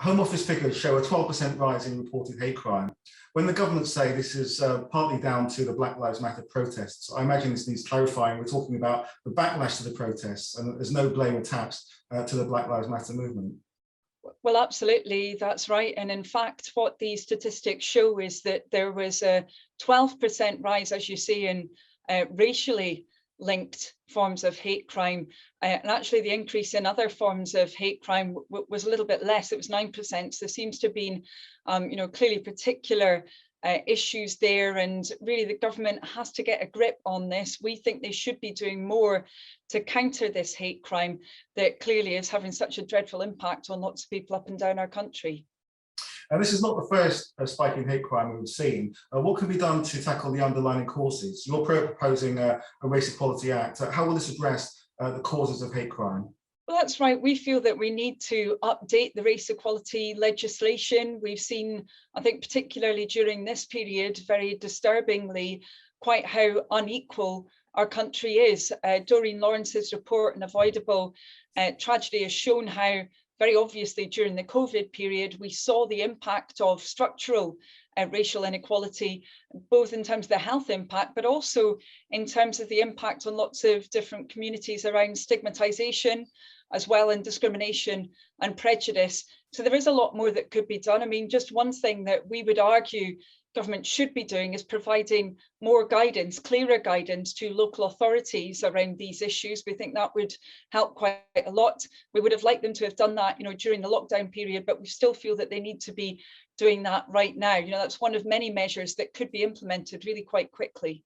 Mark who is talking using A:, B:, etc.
A: Home Office figures show a 12% rise in reported hate crime. When the government say this is partly down to the Black Lives Matter protests, I imagine this needs clarifying. We're talking about the backlash to the protests, and there's no blame attached to the Black Lives Matter movement.
B: Well, absolutely, that's right. And in fact, what these statistics show is that there was a 12% rise, as you say, in racially linked forms of hate crime. And actually the increase in other forms of hate crime was a little bit less. It was 9%. So there seems to have been, clearly particular issues there, and really the government has to get a grip on this. We think they should be doing more to counter this hate crime that clearly is having such a dreadful impact on lots of people up and down our country.
A: And this is not the first spike in hate crime we've seen. What can be done to tackle the underlying causes? You're proposing a Race Equality Act. How will this address the causes of hate crime?
B: Well, that's right. We feel that we need to update the race equality legislation. We've seen, I think, particularly during this period, very disturbingly, quite how unequal our country is. Doreen Lawrence's report, An Avoidable Tragedy, has shown how very obviously during the COVID period, we saw the impact of structural racial inequality, both in terms of the health impact, but also in terms of the impact on lots of different communities around stigmatization, as well, and discrimination and prejudice. So there is a lot more that could be done. I mean, just one thing that we would argue government should be doing is providing more guidance, clearer guidance to local authorities around these issues. We think that would help quite a lot. We would have liked them to have done that, during the lockdown period, but we still feel that they need to be doing that right now. That's one of many measures that could be implemented really quite quickly.